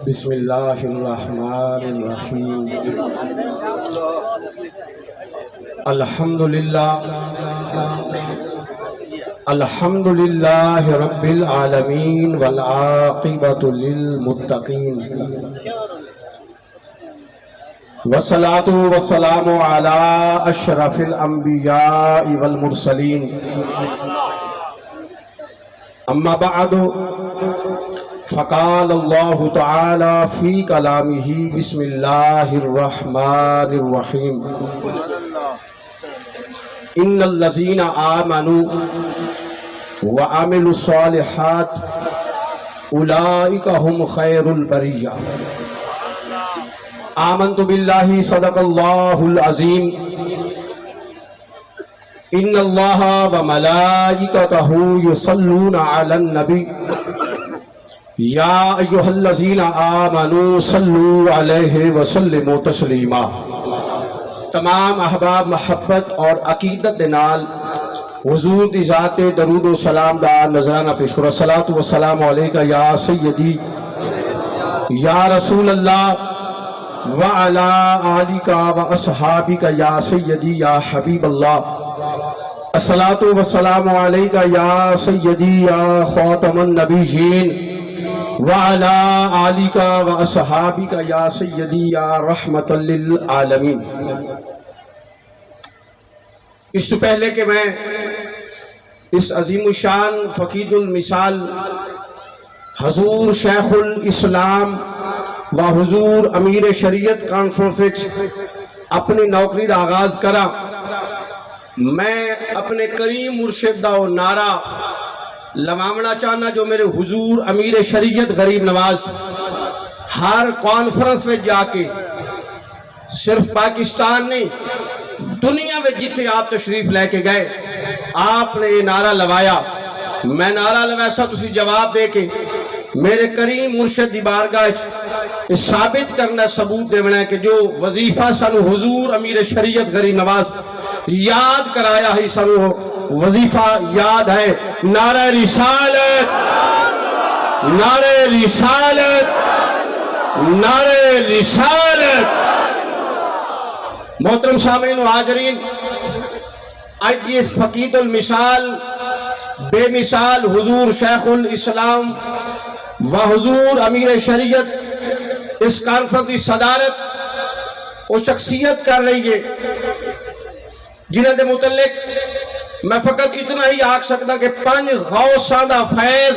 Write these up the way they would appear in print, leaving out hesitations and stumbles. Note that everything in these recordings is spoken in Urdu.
بسم اللہ الرحمن الرحیم الحمدللہ رب العالمین والعاقبۃ للمتقین والصلاة والسلام علی اشرف الانبیاء والمرسلین اما بعد فقال اللہ تعالی فی کلامہ بسم اللہ الرحمن الرحیم ان الذین آمنوا وعملوا الصالحات اولئک هم خیر البریہ آمنت باللہ صدق اللہ العظیم ان اللہ وملائکتہ یصلون علی النبی یا ایہا الذین آمنوا صلوا علیہ وسلموا تسلیما۔ تمام احباب محبت اور عقیدت نال حضور دی ذات درود و سلام دا نظرانہ پیش کرو۔ الصلاۃ والسلام علیکہ یا سیدی یا رسول اللہ وعلا آلکہ واصحابکہ یا سیدی یا حبیب اللہ۔ الصلاۃ والسلام علیکہ یا سیدی یا خاتم النبیین وعلا آلکہ واصحابکہ یا سیدی یا رحمت للعالمین۔ اس سے پہلے کہ میں اس عظیم الشان فقید المثال حضور شیخ الاسلام و حضور امیر شریعت کانفرنس اپنی نوکری دا آغاز کرا، میں اپنے کریم مرشد دا نعرہ لمامنا چاہنا جو میرے حضور امیر شریعت غریب نواز ہر کانفرنس میں جا کے صرف پاکستان نہیں دنیا میں جتنے آپ تشریف لے کے گئے آپ نے یہ نعرہ لوایا، میں نعرہ لویسا تسی جواب دے کے میرے کریم مرشد دی بارگاہ ثابت کرنا ثبوت دینا ہے کہ جو وظیفہ سنو حضور امیر شریعت غریب نواز یاد کرایا ہی سنو وظیفہ یاد ہے۔ نعرہ رسالت، نعرہ رسالت، نعرہ رسالت۔ محترم سامعین و حاضرین، آج کی اس فقید المثال بے مثال حضور شیخ الاسلام و حضور امیر شریعت اس کانفرنس کی صدارت اور شخصیت کر رہی ہے، جنہاں دے متعلق میں فقط اتنا ہی آکھ سکتا کہ 5 غوثاں دا فیض،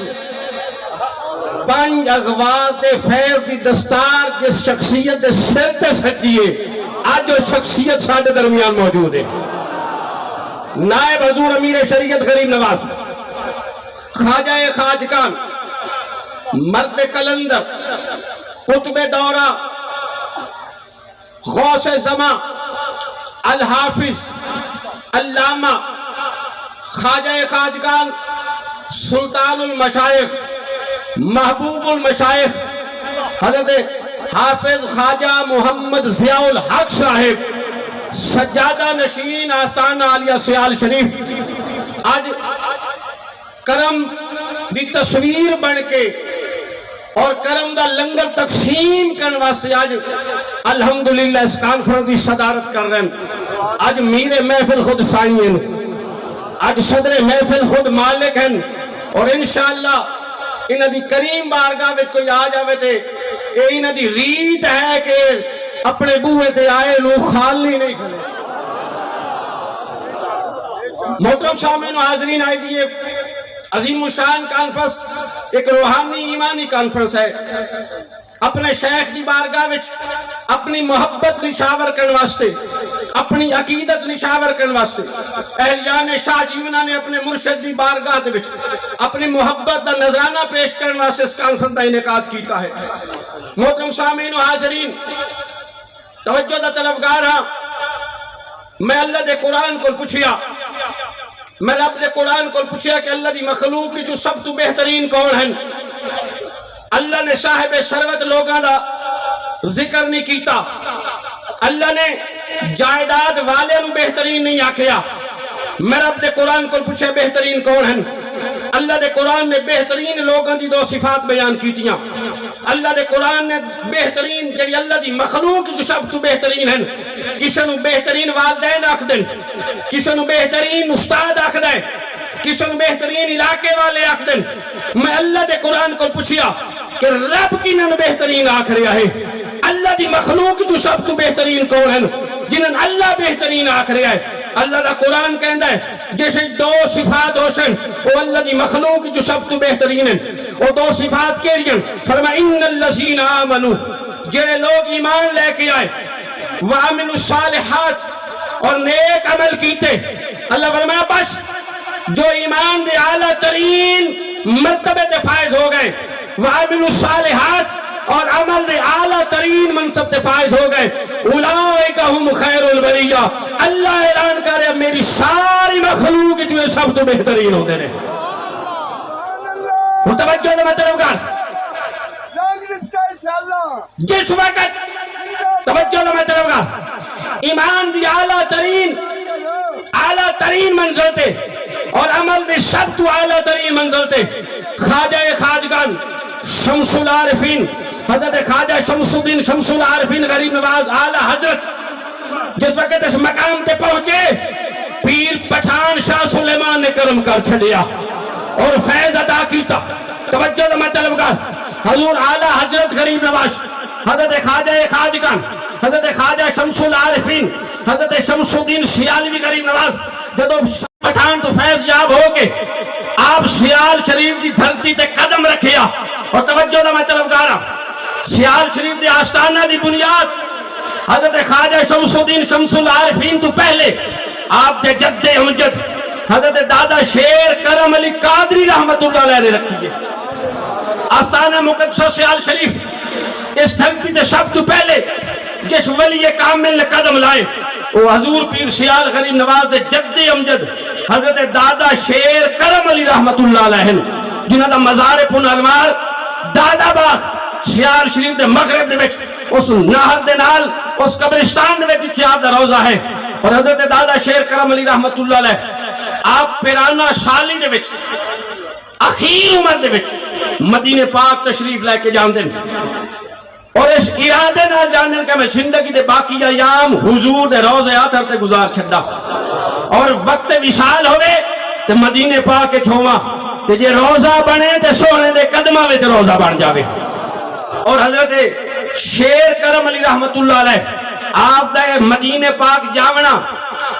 5 اغواز دے فیض دی دستار جس شخصیت دے سر تے سجی ہے، آج جو شخصیت ساڈے درمیان موجود ہے، نائب حضور امیر شریعت غریب نواز، خواجہ خواجگان، مرد کلندر، قطب دورہ، غوث زمان، الحافظ، علامہ، خواجہ خواجگان، سلطان المشائخ، محبوب المشائخ، حضرت حافظ خواجہ محمد ضیاء الحق صاحب، سجادہ نشین آستانہ عالیہ سیال شریف، آج کرم دی تصویر بن کے اور کرم دا لنگر تقسیم کرنے واسطے آج الحمدللہ اس کانفرنس دی صدارت کر رہے ہیں۔ آج میر محفل خود سائیں ہیں، آج صدر محفل خود مالک ہیں، اور انشاءاللہ انہاں دی کریم بارگاہ وچ کوئی آ جاوے تے اے انہاں دی ریت ہے کہ اپنے بوئے تے آئے لوگ خالی نہیں کھلے۔ محترم سامعین و حاضرین، آئی دیئے عظیم الشان کانفرنس ایک روحانی ایمانی کانفرنس ہے، اپنے شیخ دی بارگاہ وچ اپنی محبت نشاور کرنے واسطے، اپنی عقیدت نشاور کرنے واسطے اہلیان شاہ جیونہ نے اپنے مرشد دی بارگاہ دے وچ اپنی محبت دا نظرانہ پیش کرنے واسطے اس کانفرنس دا انعقاد کیتا ہے۔ محترم سامعین و حاضرین، توجہ دا طلبگار ہاں، میں اللہ دے قرآن کو پوچھیا، میں رب دے قرآن کو پوچھیا کہ اللہ دی مخلوق کی جو سب تو بہترین کون ہیں؟ اللہ نے صاحب ثروت لوگاں دا ذکر نہیں کیتا، اللہ نے جائیداد والے نو بہترین نہیں آکھیا۔ میں رب دے قرآن کو پوچھے بہترین کون ہیں؟ اللہ دے قرآن نے بہترین لوگاں دی 2 صفات بیان کیتیاں۔ اللہ دے قرآن نے بہترین جڑی اللہ دی مخلوق جو سب تو بہترین ہیں، کسی نو بہترین والدین آکھ دیں، کسی نو بہترین استاد آکھ دیں، کسی نو بہترین علاقے والے آکھ دیں۔ میں اللہ دے قرآن کو پوچھیا کہ رب کی نن بہترین آکھ رہا ہے، اللہ دی مخلوق جو سب تو بہترین کون ہیں جنہاں اللہ بہترین آکھ رہا ہے۔ اللہ دا قرآن کہندا ہے جیسے دو صفات ہوسن وہ اللہ دی مخلوق جو سب تو بہترین ہیں، وہ دو صفات کیڑیاں؟ فرمایا ان الذین آمنوا، جڑے لوگ ایمان لے کے آئے، وعملوا الصالحات، اور نیک عمل کیتے۔ اللہ فرمایا بس جو ایمان دے اعلیٰ ترین مرتبے تے فائز ہو گئے، وعملوا الصالحات، اور عمل دے اعلیٰ ترین منصب تے فائز ہو گئے، اولئک ہم خیر البریہ، اللہ اعلان کرے میری ساری مخلوق جو سب تو بہترین ہوتے ہیں۔ توجہ دے مطلب کر جس وقت توجہ دے مطلب کر ایمان دی اعلیٰ ترین منزل تے اور عمل دی سب تو اعلیٰ ترین منزل تے خواجہ خواجگان شمس العارفین حضرت خواجہ شمس الدین شمس العارفین غریب نواز اعلیٰ حضرت جس وقت اس مقام تے پہنچے، پیر پٹھان شاہ سلیمان نے کرم کر چھڑیا اور فیض عطا کیتا۔ توجہ دا مطلب کا حضور اعلیٰ حضرت غریب نواز حضرت خواجہ خواجگان حضرت خواجہ شمس العارفین حضرت شمس الدین سیالوی غریب نواز جدو پٹھان تو فیض یاب ہو کے آپ سیال شریف دی دھرتی تے قدم رکھیا، اور توجہ دا مطلب کارا سیال شریف دی آستانہ دی بنیاد حضرت خواجہ شمس الدین شمس العارفین تو پہلے آپ دے جد امجد حضرت دادا شیر کرم علی قادری رحمت اللہ علیہ نے رکھی ہے۔ آستانہ مقدسہ سیال شریف اس دھرتی تے سب تو پہلے جس ولی کامل نے قدم لائے وہ حضور پیر سیال غریب نواز دے جد امجد حضرت دادا شیر کرم علی رحمت اللہ علیہ جنہاں دا مزار پن انوار دادا باغ سیال شریف دے مغرب دے وچ اس نہر دے نال اس قبرستان دے وچ آپ دا روضہ ہے، اور حضرت دادا شیر کرم علی رحمت اللہ علیہ آپ پیرانا سالی دے وچ اخیر عمر دے وچ مدینے پاک تشریف لے کے جاندے اور اس ارادے نال جاندے کہ میں زندگی دے باقی ایام حضور دے روضے آتھر تے گزار چھڑا اور وقت وصال ہوئے تے مدینے پاک کے چھوما تے جے روضہ بنے تے سونے دے قدمہ وچ روضہ بن جاوے۔ اور حضرت شیر کرم علی رحمت اللہ علیہ آپ دا مدینے پاک جاونا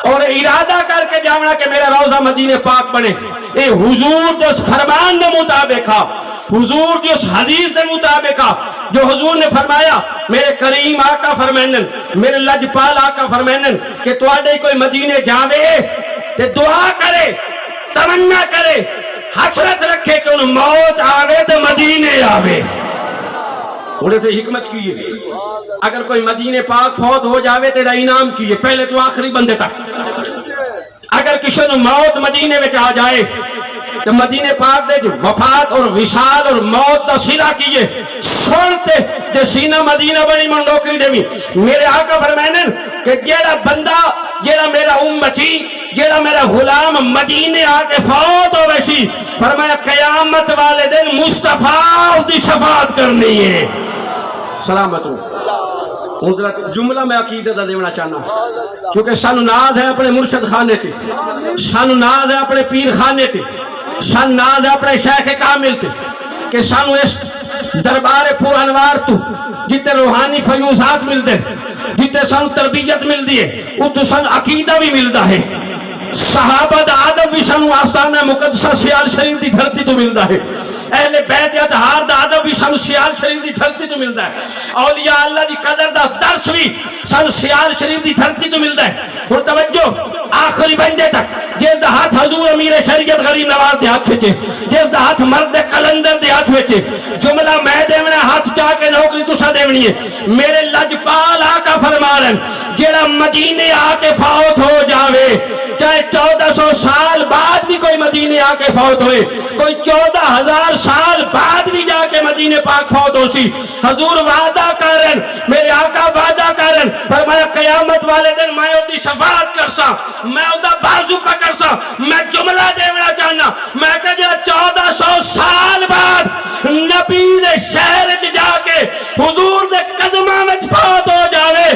اور ارادہ کر کے جاونا کہ میرا روضہ مدینے پاک بنے، اے حضور جو اس فرمان دے مطابق تھا، حضور جو اس حدیث دے مطابق تھا جو حضور نے فرمایا، میرے کریم آقا فرمائنن، میرے لجپال آقا فرمائنن کہ تو آڈے کوئی مدینے جاوے تے دعا کرے، تمنا کرے، حسرت رکھے کہ انہوں موت آوے تے مدینے آوے۔ انہیں سے حکمت کیے اگر کوئی مدینے پاک فوت ہو جاوے تیرا انعام کیے پہلے تو آخری بندے تک، اگر کسی نے موت مدینے میں آ جائے تو مدینے پاک دے جو وفات اور وصال اور موت دا صلہ کیے سنتے دے سینہ مدینہ بنی من نوکری دے میرے آقا فرمائنن کہ جیڑا بندہ جیڑا میرا امتی جیڑا میرا غلام مدینے آ کے فوت ہو ویسی فرمایا قیامت والے دن مصطفیٰ اس دی شفاعت کرنی ہے۔ سلامت ہوں جملہ میں عقیدت دینا چاہنا کیونکہ سانو ناز ہے اپنے مرشد خانے تھے، سانو ناز ہے اپنے پیر خانے تھے، سانو ناز ہے اپنے شیخ کامل تھے کہ سانو اس دربار پر انوار تو جتے روحانی فیوزات مل دے، جتے سانو تربیت مل دیے اتو سانو عقیدہ بھی ملتا ہے، صحابہ دا آدب بھی سانو آستانہ مقدسہ سیال شریف دی دھرتی تو ملتا ہے، اہل بیت اطہار دا ادب بھی سانو سیال شریف دی دھرتی تو ملتا ہے، اولیاء اللہ دی قدر دا درس بھی سانو سیال شریف دی دھرتی تو ملتا ہے۔ اور توجہ آخری بندے تک جس دا ہاتھ حضور امیر شریعت غریب نواز دے ہاتھ وچے، جس دا ہاتھ مرد کلندر دے ہاتھ وچے، جملہ میں دیونا ہاتھ چاہ کے نوکری تسا دیونی ہے۔ میرے لجپال آقا فرمارن جیڑا مدینے آ کے فوت ہو جاوے چاہے 1400 سال بعد بھی کوئی مدینے آ کے فوت ہوئے، کوئی 14,000 سال بعد بھی جا کے مدینے پاک فوت ہو سی، حضور وعدہ کرن میرے آقا وعدہ کرن فرمایا قیامت والے دن میں دی شفاعت کرسا میں او دا بازو پکڑسا میں جملہ دیونا چاہنا میں کہ جا 1400 سال بعد نبی دے شہر جا کے حضور دے قدمہ میں فوت ہو جاوے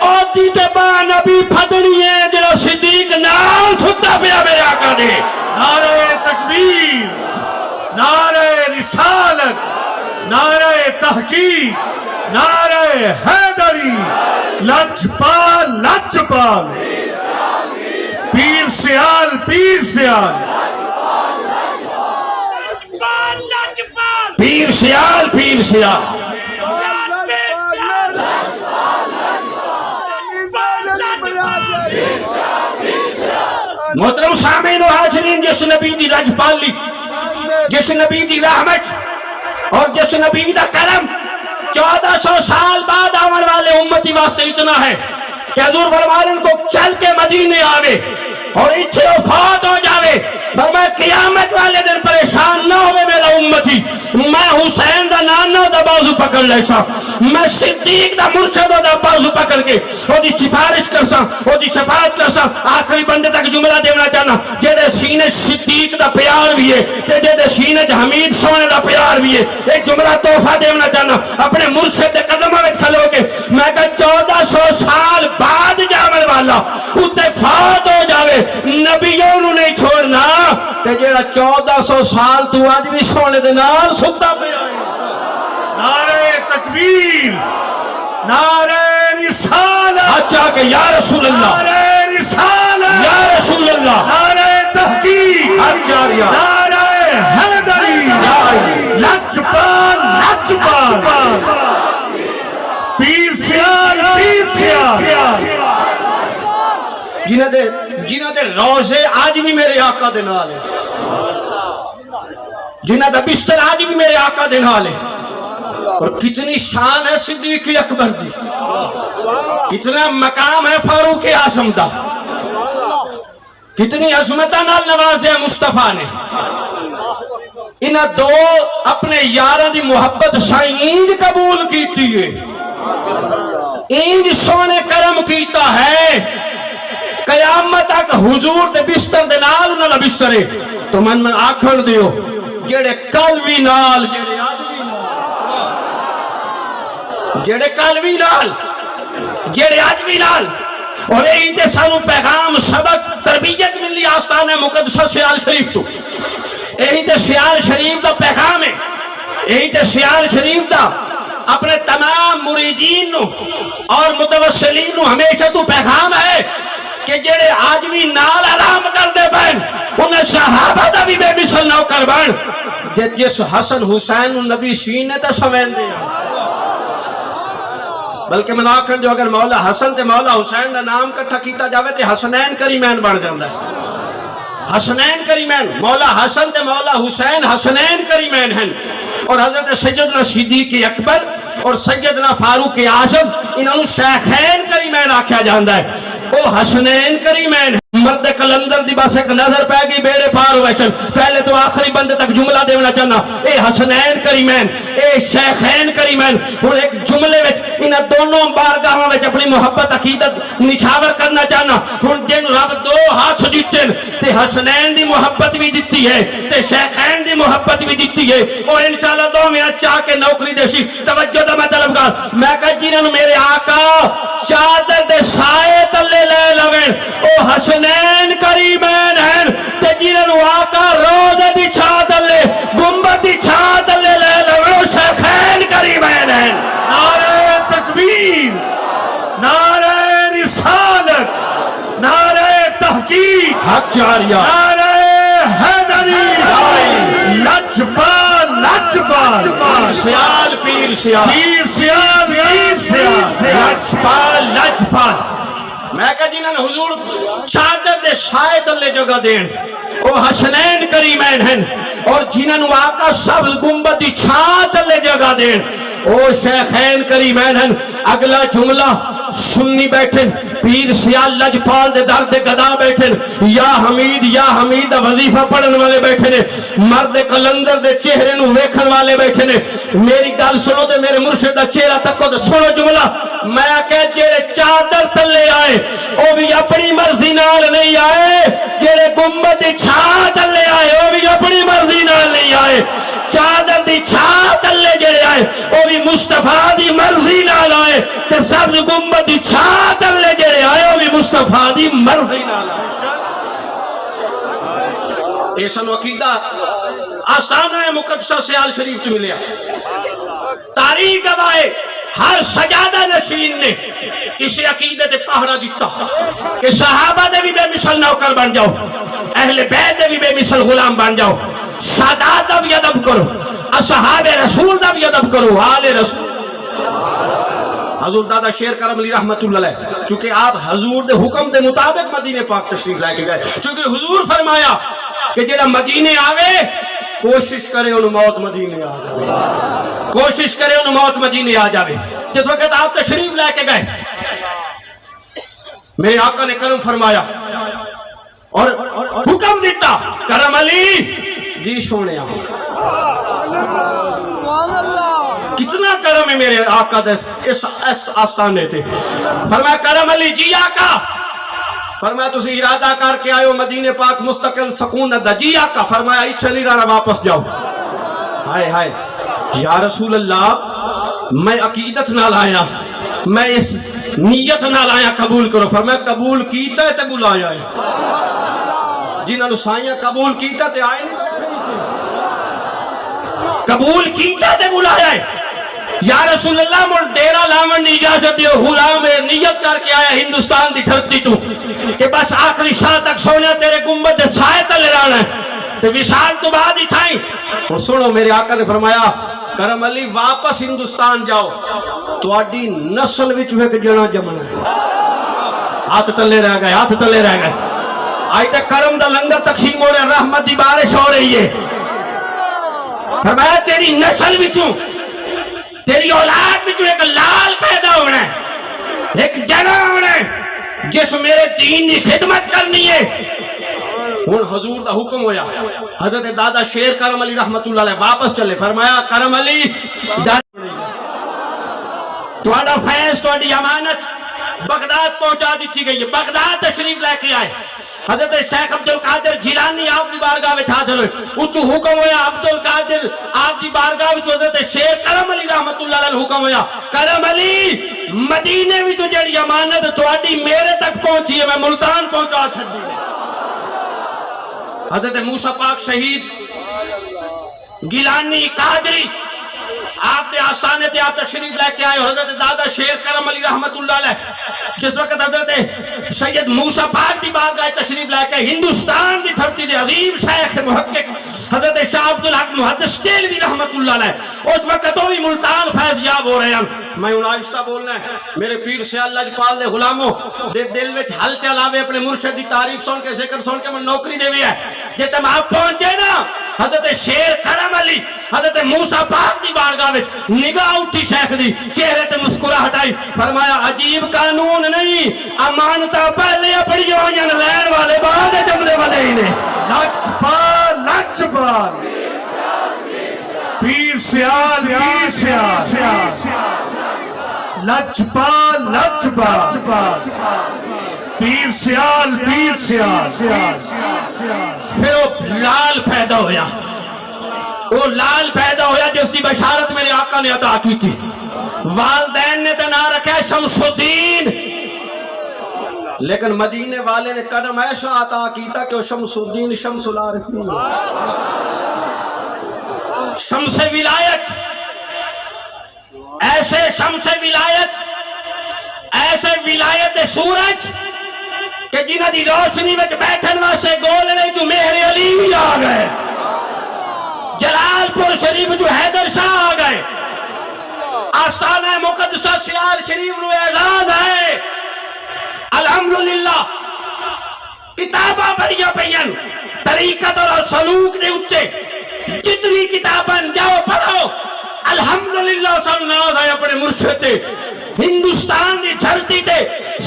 اور دیتے با نبی پھدنی ہے جلو صدیق نال ستا پیا میرے آقا دے نعرہ تکبیر، نعرہ رسالت، نعرہ تحقیق، نعرہ حیدری، لجپال لجپال، پیر سیال پیر سیال، پیر سیال پیر سیال محترم سامعین و حاضرین، جس نبی دی رجپالی، جس نبی دی رحمت اور جس نبی دا کرم 1400 سال بعد آمن والے امتی واسطے اتنا ہے کہ حضور فرمائے ان کو چل کے مدینے آوے اور اچھے وفات ہو جاوے فرمائے قیامت والے دن پریشان نہ ہوئے میرا امتی میں حسین دا نانا دا بازو پکڑ لیسا میں صدیق دا مرشد دا بازو پکڑ کے وہ دی سفارش کرسا وہ دی شفاعت کرسا آخری بندے تک جملہ دیونا چاہنا جیدے سینے صدیق دا پیار بھی ہے جیدے سینے حمید سونے دا پیار بھی ہے ایک جملہ تحفہ دیونا چاہنا اپنے مرشد دے قدمہ میں کھلو کے میں کہا 1400 سال بعد جامل والا اتے فات ہو جاوے نبیوں انہوں نہیں چھوڑنا کہ جیڑا 1400 سال تو آج بھی سونے دے نال سکتا پہ آئے نعرہ تکبیر، نعرہ رسالت، اچھا کہ یا رسول اللہ نعرہ رسالت، یا رسول اللہ نعرہ تحقیق، نعرہ حیدری، لجپال لجپال، پیر سیال پیر سیال، جنہ دے روزے آج بھی میرے آقا دے نال ہے جنہ دے بستر آج بھی میرے آقا دے نال ہے اور کتنی شان ہے صدیق اکبر دی کتنا مقام ہے فاروق اعظم دا کتنی عظمتہ نال نوازے مصطفیٰ نے انہاں دو اپنے یارہ دی محبت سائیں قبول کیتی ہے اینج سونے کرم کیتا ہے قیامت تک حضور دے بستر دے نال انہاں دا بستر ہے تو من آکھن دیو جڑے کلوی نال جڑے کلوی نال جڑے آجوی نال اور یہی تے سانو پیغام سبق تربیت ملی آستان مقدسہ سیال شریف تو یہی تے سیال شریف دا پیغام ہے یہی تے سیال شریف دا اپنے تمام مریدین نو اور متوسلین نو ہمیشہ تو پیغام ہے کہ جڑے آج بھی نال آرام کر دے بین انہیں صحابہ دا بھی بے مثل نو کر بین جس حسن حسین نبی شینے تا سمین دے بلکہ مناکن جو اگر مولا حسن تے مولا حسین دا نام کٹھا کیتا جاوے تے حسنین کریمین بڑھ جاندہ ہے حسنین کریمین مولا حسن تے مولا حسین حسنین کریمین ہیں اور حضرت سیدنا صدیق اکبر اور سیدنا فاروق اعظم انہوں شیخین کریمین آکھیا جاندہ ہے او حسنین کریمین مرد کلندر دی بس ایک نظر پہ گئی بیڑے پار ہوئیشن پہلے تو آخری بندے تک جملہ دیونا چاہنا اے حسنین کریمین اے شیخین کریمین اور ایک جملے وچ انہاں دونوں بارگاہوں وچ اپنی محبت عقیدت نچھاور کرنا چاہنا اور جن رب دو ہاتھ دیتے تے حسنین دی محبت بھی دیتی ہے تے شیخین دی محبت بھی دیتی ہے اور انشاءاللہ دو میرا چاہ کے نوکری دیشی توجہ دا میں طلبگار میں کہا جنہوں میرے آقا چادر دے سائے تلے لے لوین او حسنین کریمین ہیں تے جنہوں آقا روزے دی چادر لے گنبد دی چادر لے لے لوین او شیخین کریمین ہیں نعرہ تکبیر، نعرہ رسالت، نعرہ تحقیق، حق جاریہ نعرہ حیدری، لجپال لجپال، سیال پیر سیال پیر سیال پیر سیال، لجپال لجپال میں کہا جنہوں نے حضور چادر دے سائے تلے جگہ دین او حسنین کریمین ہیں اور جنہوں نے آقا سبز گنبد دی چھاں تلے جگہ دین او شیخین کریمین ہیں اگلا جملہ سننی بیٹھن پیر سیال لجپال دے در دے گدا بیٹھے یا حمید وظیفہ پڑھن والے بیٹھے نے مرد کلندر دے چہرے نو ویکھن والے بیٹھے نے میری گل سنو دے میرے مرشد دا چہرہ تکو دے سنو جملہ میں کہ جڑے چادر تلے آئے او بھی اپنی مرضی نال نہیں آئے جڑے گنبد دی چھا تلے آئے او بھی اپنی مرضی نال نہیں آئے چادر دی چھا تلے جڑے آئے او بھی مصطفیٰ دی مرضی نال آئے تے سبز گنبد دی چھا تلے جڑے آئے او بھی مصطفیٰ دی مرضی نال آئے ایسا عقیدہ آستانہ مقدسہ سیال شریف چ ملیا تاریخ گواہ ہر سجادہ نشین نے اس عقیدے تے پہرا دیتا کہ صحابہ دے بھی بے مثل نوکر بن جاؤ اہل بیت دے بھی بے مثل غلام بن جاؤ سادات دا بھی ادب کرو اصحاب رسول دا بھی ادب کرو آل رسول حضور دادا شیر کرم علی رحمت اللہ علیہ چونکہ آپ حضور دے حکم دے مطابق مدینے پاک تشریف لے کے گئے چونکہ حضور فرمایا کہ جڑا مدینے آوے کوشش کرے انہوں موت مدینے آ جاوے کوشش کرے انہوں موت مدینے آ جاوے جس وقت آپ تشریف لے کے گئے میرے آقا نے کرم فرمایا اور حکم دیتا کرم علی جی سونے کتنا کرم ہے میرے آقا اس آستانے تھے فرمایا کرم علی جی آقا فرمایا تسی ارادہ کر کے آئے ہو مدینے پاک مستقل سکونت دا جی آقا فرمایا اچھا نہیں رہنا واپس جاؤ ہائے ہائے یا رسول اللہ میں عقیدت نہ لایا میں اس نیت نہ لایا قبول کرو فرمایا قبول کیتا ہے تے بلایا ہے جنہاں نو سائیاں قبول کیتا تے آئے نہیں قبول کیتا تے بلایا ہے یا رسول اللہ مل ڈیرہ لاون نے اجازت دیو غلام نیت کر کے آیا ہندوستان دی دھرتی تو کہ بس آخری شاہ تک سونے تیرے گنبد دے سائے تلے رانا ہے تو وصال تو بعد ہی تھائیں اور سنو میرے آقا نے فرمایا کرم علی واپس ہندوستان جاؤ تو آڈی نسل وچ ہوئے کہ جنا جمنا ہے ہاتھ تلے رہ گئے ہاتھ تلے رہ گئے آئی تک کرم دا لنگر تقسیم ہو رہے رحمت دی بارش ہو رہی ہے فرمایا تیری نسل وچوں تیری اولاد وچوں ایک لال پیدا ہونا ہے ایک جنا ہونا ہے جس میرے دین دی خدمت کرنی ہے ان حضور دا حکم ہویا حضرت دادا شیر کرم علی رحمت اللہ علیہ واپس چلے فرمایا کرم علی تھوڑا فیض تھوڑی امانت بغداد پہنچا دیتی گئی ہے بغداد تشریف لے کے آئے حضرت شیخ عبدالقادر جیلانی آپ دی بارگاہ میں حاضر ہوئے اچھو حکم ہویا عبدالقادر آپ دی بارگاہ میں حضرت شیر کرم علی رحمت اللہ علیہ حکم ہویا کرم علی مدینے میں تو جڑی امانت تھوڑی میرے تک پہنچی ہے میں ملتان پہنچا چھڑی ہے حضرت موسیٰ پاک شہید گیلانی قادری آپ نے آستانے تھے آپ تشریف لے کے آئے حضرت دادا شیر کرم علی رحمت اللہ علیہ جس وقت حضرت سید موسیٰ پاک دی بارگاہ تشریف لے کے ہندوستان دی دھرتی دے عظیم شیخ محقق حضرت شاہ عبدالحق محدث دہلوی رحمت اللہ علیہ اس وقت وہ بھی ملتان فیض یاب ہو رہے ہیں میں ان آہستہ بولنا ہے میرے پیر سے اللہ جپال نے غلاموں دل میں ہل چلاوے اپنے مرشد دی تعریف سن کے ذکر سن کے میں نوکری دے بھی ہے جتنے آپ پہنچے نا حضرت شیر کرم علی حضرت موسیٰ پاک دی بارگاہ میں نگاہ اٹھی شیخ دی چہرے تے مسکرا ہٹائی فرمایا عجیب قانون نہیں امانتہ پہلے اپنی جوانیاں لین والے بعد جمدے والے ہی نے لجپال لجپال پیر سیال پیر سیال لجپال لجپال پیر سیال پیر سیال پھر وہ لال پیدا ہویا وہ لال پیدا ہویا جس کی بشارت میرے آقا نے عطا کی تھی والدین نے تو نہ رکھا شمس الدین لیکن مدینے والے نے قدم ایسا عطا کیتا کہ وہ شمس الدین شمس العارفین شمس ولایت ایسے شمس ولایت ایسے ولایت سورج کہ جنہ دی روشنی وچ بیٹھن واسطے گولنے جو مہر علی بھی آ گئے جلال پور شریف جو حیدر شاہ آ گئے آستانہ مقدسہ سیال شریف نو اعزاز ہے الحمدللہ کتابہ بڑھیا پہین طریقت اور سلوک دے اچھے جتنی کتاباں جاؤ پڑھو الحمدللہ سنناز ہے اپنے مرشد ہندوستان دی دھرتی تے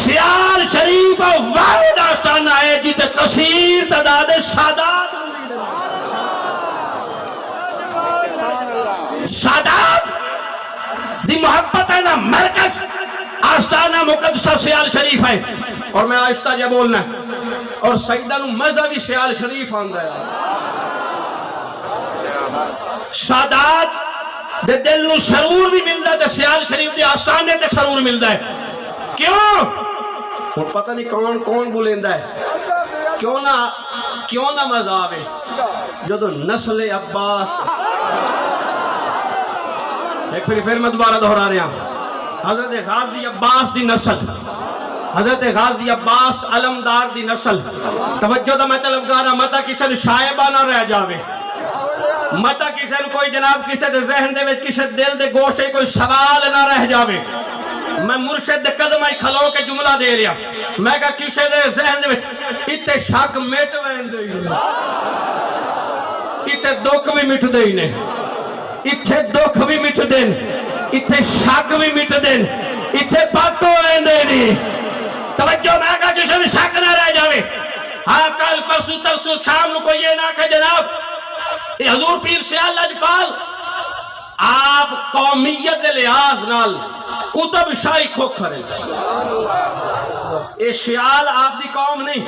سیال شریف واحد آستانہ ہے جتے کثیر تعداد سادات دی محبت ہے نا مرکز آستانہ مقدسہ سیال شریف ہے. اور میں آہستہ جا بولنا ہے اور سیدہ نو مذہبی سیال شریف آندہ ہے. سادات دے دل نو سرور بھی ملدا ہے تے سیال شریف دے آستانے تے سرور ملدا ہے. کیوں؟ ہن پتہ نہیں کون کون بولیندا ہے. کیوں نہ مذہب ہے جدو نسل عباس. ایک پھر میں دوبارہ دہرا رہا ہوں. حضرت غازی عباس دی نسل، حضرت غازی عباس علمدار دی نسل. توجہ دا میں طلبگارا متا کسی نے شائبہ نہ رہ جاوے، متا کسی نے کوئی جناب کسی دے ذہن دے وچ کسی دل دے گوشے کوئی سوال نہ رہ جاوے. میں مرشد دے قدم آئی کھلو کے جملہ دے رہا. میں کہا کسی دے ذہن دے وچ اتے شک مٹ ویندے اتے دکھ بھی مٹ دے نے، اتھے دکھ بھی مٹ دین، اتھے شک بھی مٹ دین، اتھے پاک ہو ویندے نہیں. توجہ میں کہا کسی میں شک نہ رہ جاوے. ہاں کل پرسو ترسو شام نو کوئی یہ نہ کہ جناب یہ حضور پیر سیال لاجپال آپ قومیت دے لحاظ نال کتب شاہی کھوکھرے. یہ سیال آپ دی قوم نہیں،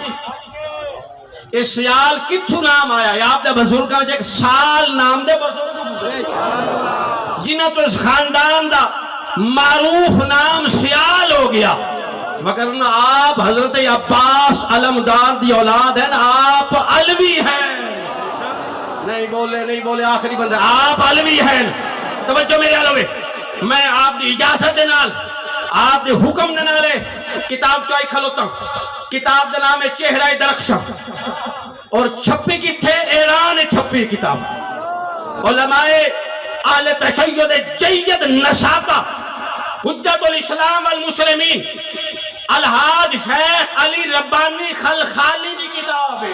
یہ سیال کتھو نام آیا ہے؟ آپ دے بزرگاں جے ایک سال نام دے بزرگ جنہاں تو اس خاندان دا معروف نام سیال ہو گیا. وگرنہ آپ حضرت عباس علمدار دی اولاد ہیں، آپ علوی ہیں. نہیں بولے آخری بندہ آپ علوی ہیں. توجہ میرے علوے میں آپ دی اجازت دے نال آپ دے حکم دے نالے کتاب چاہی کھلوتا ہوں. کتاب دا نام ہے چہرہ درخشاں اور چھپی کی تھے ایران چھپی کتاب. علماء اہل تشیع جید نشابہ حجت الاسلام والمسلمین الحاج شیخ علی ربانی خلخالی کی کتاب ہے.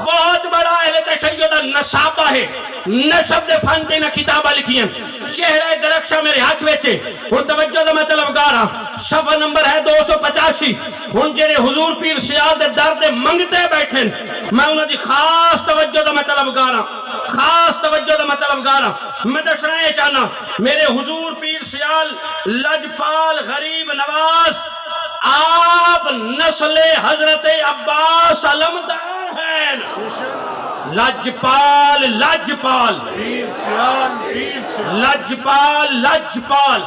بہت بڑا اہل تشیع نشابہ ہے. نشب دے فن تے نہ کتابہ لکھی ہیں. چہرہ درخشاں میرے ہاتھ ویچے اور توجہ دا میں طلبگارا صفحہ نمبر ہے 285. ان جنہیں حضور پیر سیال دے درد منگتے بیٹھیں میں انہوں دی خاص توجہ دا میں طلبگارا میں دشنائے چاہنا میرے حضور پیر سیال لجپال غریب نواز آپ نسل حضرت عباس علمدار ہیں. لجپال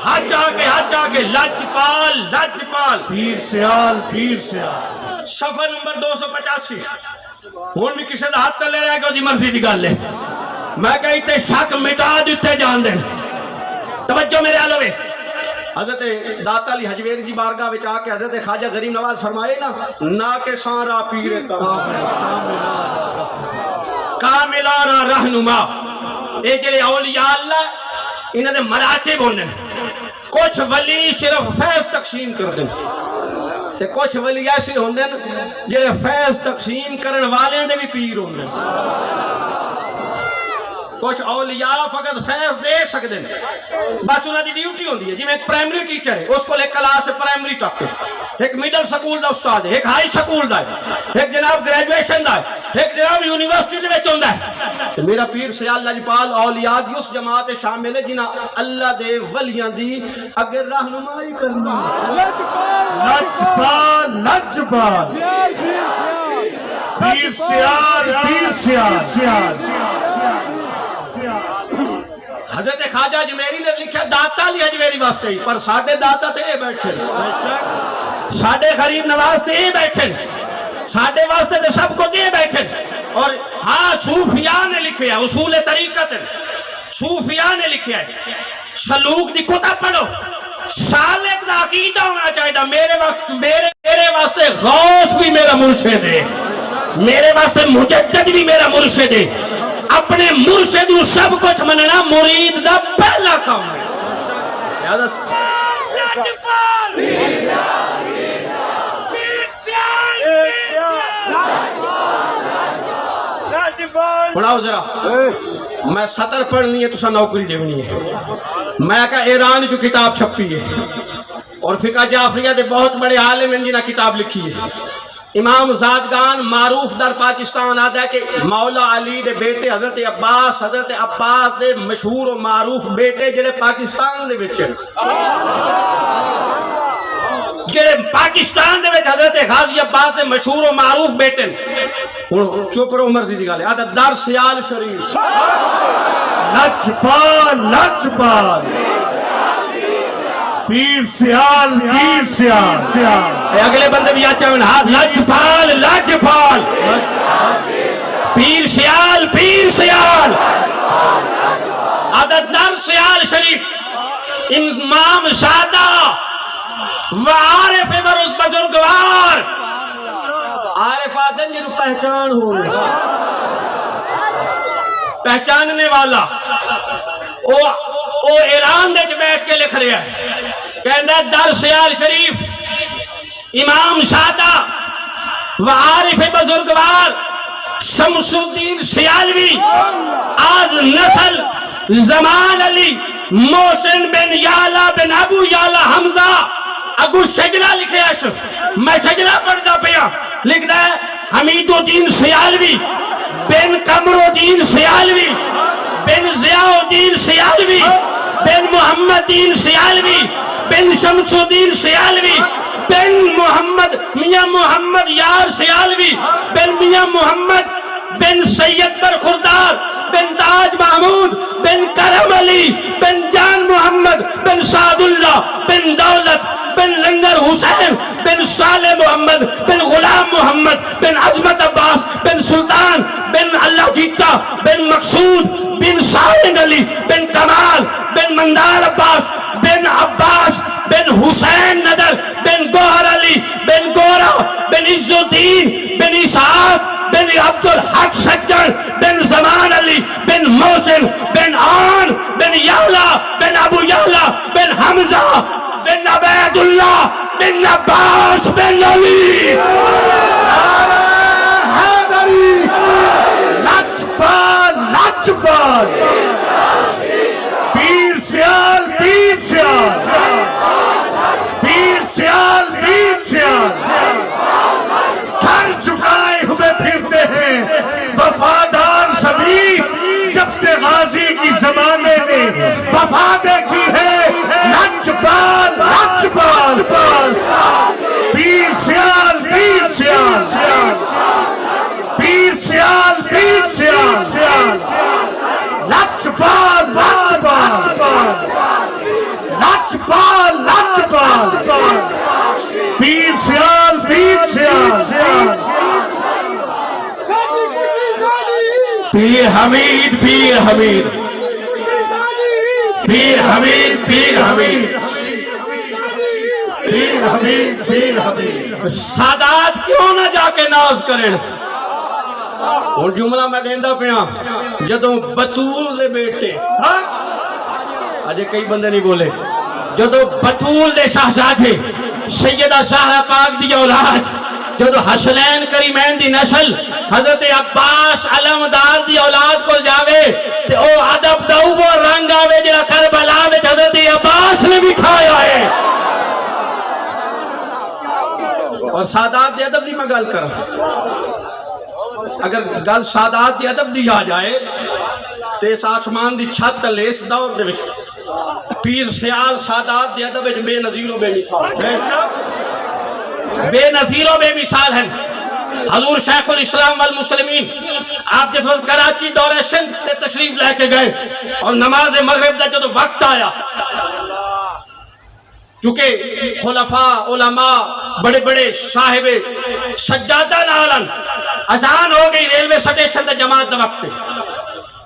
ہاتھ آگے لجپال پیر سیال صفحہ نمبر 285. ہون بھی کسی دا ہاتھ لے رہے گا جی مرضی دی گل ہے. میں کہی تے شک مٹا دیتے جان دیں. توجہ میرے علوے حضرت داتا علی حجویری جی بارگاہ وچ آ کے حضرت خواجہ غریب نواز فرمائے نا کہ سارا پیر کاملارا رہنما. اے جڑے اولیاء اللہ انہاں دے مراتب ہوندے. کچھ ولی صرف فیض تقسیم کردے تے کچھ ولی ایسے ہوندے جڑے فیض تقسیم کرن والے دے بھی پیر ہوندے. کچھ اولیاء فقط فیض دے سکتے ہیں بس انہوں دی ڈیوٹی ہوندی ہے. جی میں ایک پرائمری ٹیچر ہے اس کو ایک کلاس پرائمری تک ایک میڈل سکول دا استاد ہے، ایک ہائی سکول دا ہے، ایک جناب گریجویشن دا ہے، ایک جناب یونیورسٹی دے وچ ہوندا ہے. تو میرا پیر سیال لاجپال اولیاء دی اس جماعت شامل ہے جنہاں اللہ دے ولیاں دی اگر رہنمائی کرنی. لجپال پیر سیال حضرت خواجہ اجمیری نے لکھا داتا علی حجویری واسطے ہی پر ساڈے داتا تے بیٹھے ساڈے غریب نواز تے بیٹھے ساڈے واسطے تے سب کو تے بیٹھے. اور ہاں صوفیاء نے لکھیا اصول طریقت صوفیاء نے لکھیا ہے. سلوک دی کتاب پڑھو. سالک دا عقیدہ ہونا چاہیے. میرے واسطے غوث بھی میرا مرشد ہے، میرے واسطے مجدد بھی میرا مرشد ہے. اپنے مرشد نو سب کچھ مننا مرید دا پہلا کام ہے. پڑھاؤ ذرا میں سطر پڑھنی ہے تو نوکری دیونی ہے. میں کہا ایران جو کتاب چھپی ہے اور فقہ جعفریہ دے بہت بڑے عالم ہیں جنہاں کتاب لکھی ہے. امام زادگان معروف در پاکستان آتا ہے کہ مولا علی دے بیٹے حضرت عباس دے مشہور و معروف بیٹے جڑے پاکستان دے وچ ہیں، جڑے پاکستان دے وچ حضرت غازی عباس دے مشہور و معروف بیٹے ہیں. ہن چپ رہو، مرضی دی گل ہے. آدھا در سیال شریف لجپال لجپال پیر سیال پیر سیال. اے اگلے بندے بھی آچا من ہاتھ. لجپال لجپال پیر سیال پیر سیال. آدھا در سیال شریف امام سادہ و عارف برس بزرگوار. عارف آدن جنہوں پہچان ہو پہچاننے والا او ایران دے بیٹھ کے لکھ رہا ہے. کہنا در سیال شریف امام سادہ و عارف بزرگوار شمس الدین سیالوی آز نسل زمان علی محسن بن یالا بن ابو یالا حمزہ اگو شجرہ لکھے ہیں. میں شجرہ پڑھتا پیا لکھتا ہے حمید الدین سیالوی بن قمر الدین سیالوی بن ضیاء الدین سیالوی بن محمد دین سیالوی بن شمس الدین سیالوی بن محمد میاں محمد یار سیالوی بن میاں محمد بن سید برخوردار بن تاج محمود بن کرم علی بن جان محمد بن سعد اللہ بن دولت بن لنگر حسین بن صالح محمد بن غلام محمد بن عظمت عباس بن سلطان بن اللہ جیتا بن مقصود بن سالم علی بن کمال بن مندار عباس بن عباس بن حسین ندر بن گوہر علی بن گورا بن عز الدین بن اسحاق بن عبد الحق سجن بن زمان علی بن محسن بن آن بن یعلا بن ابو یعلا بن حمزہ بن عبید اللہ بن عباس بن علی. حیدری لجپال لجپال پیر سیال پیر سیال پیر سیال پیر سیال. سر جھکائے ہوئے پھرتے ہیں وفادار سبھی، جب سے غازی کی زمانے نے وفا دیکھی ہے. لجپال لجپال پیر سیال پیر سیال پیر سیال پیر سیال. لجپال لجپال لجپال لجپال پیر سیال پیر سیال. پیر حمید پیر حمید پیر حمید پیر حمید پیر حمید پیر حمید. سادات کیوں نہ جا کے ناز کریں. اور جملہ میں دیندہ پیا جدوں بطول دے بیٹے اجے کئی بندے نہیں بولے، جدوں بطول دے شہزادے سیدہ زہرا پاک دی اولاد، جدوں حسنین کریمین دی نسل حضرت عباس علمدار دی اولاد کو جاوے تے او ادب دا وہ رنگ آوے جڑا کربلا وچ حضرت عباس نے بھی کھایا ہے. اور سادات دی ادب دی میں گل کراں، اگر گل سادات دی ادب دی آ جائے تے اس آسمان دی چھت تلے اس دور دے وچ پیر سیال سادات دی ادب وچ بے نظیر و بے مثال بے نظیر و بے مثال ہیں. حضور شیخ الاسلام والمسلمین آپ جس وقت کراچی دورہ سندھ تے تشریف لے کے گئے اور نماز مغرب دا جدو وقت آیا، چونکہ خلفاء علماء بڑے بڑے صاحب سجادہ نالن اذان ہو گئی ریلوے سٹیشن تے جماعت دا وقت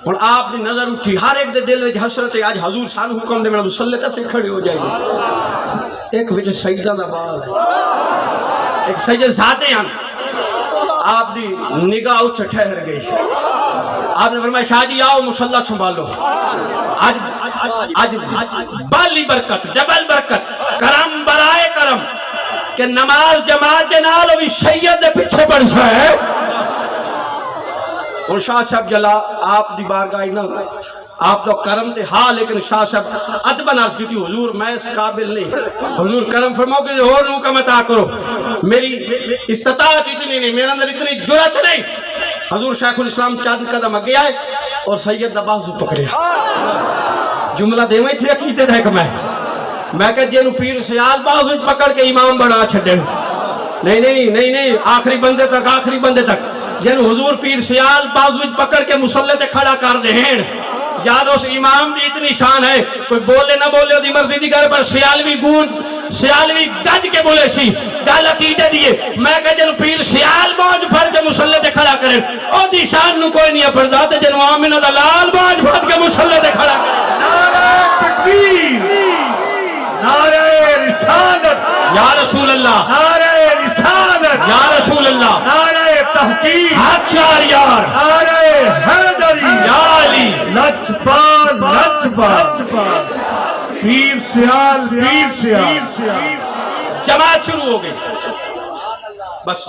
اور آپ دی نظر اٹھی، ہر ایک دے دل وچ حسرت ہے آج حضور سانو حکم دے میرا مصلی تے سے کھڑے ہو جائے گی. ایک وچ سجدہ دا باز ہے، ایک سجد ذاتے ہیں. آپ دی نگاہ اٹھ ٹھہر گئی، آپ نے فرمایا شاہ جی آؤ مصلی سنبھالو. آج بالی برکت ڈبل برکت کرم برائے کرم کہ نماز جماعت دے نال بھی سید دے پیچھے پڑھ سا ہے. اور شاہ صاحب جلا آپ دی بارگاہ نہ آپ تو کرم دے ہاں، لیکن شاہ صاحب ادبن عرض کی تھی حضور میں اس قابل نہیں، حضور کرم فرماؤ کہ اور نو کا متا کرو، میری استطاعت اتنی نہیں، میرے اندر اتنی جرات نہیں۔ حضور شیخ الاسلام چاند قدم اگے آئے اور سید بازو پکڑیا، جملہ دے میں تھی عقیدے دے کہ میں کہ جنو پیر سیال بازو پکڑ کے امام بڑا چھڑے، نہیں آخری بندے تک جنو حضور پیر سیال بازو پکڑ کے مسلح تے کھڑا کر دے ہیں، یاد اس امام دی اتنی شان ہے، کوئی بولے نہ بولے دی مرضی دی گھر پر سیالوی گج کے بولے سی گل عقیدے دیئے، میں کہ جنو پیر سیال باج پھر کے مسلح تے کھڑا کرے او دی شان نو کوئی نہیں پڑھتا تے جنو آمینہ دا لال باج پھر کے مسلح تے کھڑا کرے۔ نعرہ تکبیر، نعرہ رسالت، یا رسول اللہ، نعرہ رسالت، یا رسول اللہ، نعرہ تحقیق، حق چار یار، نعرہ حیدری، یا علی، لجپال، پیر سیال، جماعت شروع ہو گئی۔ بس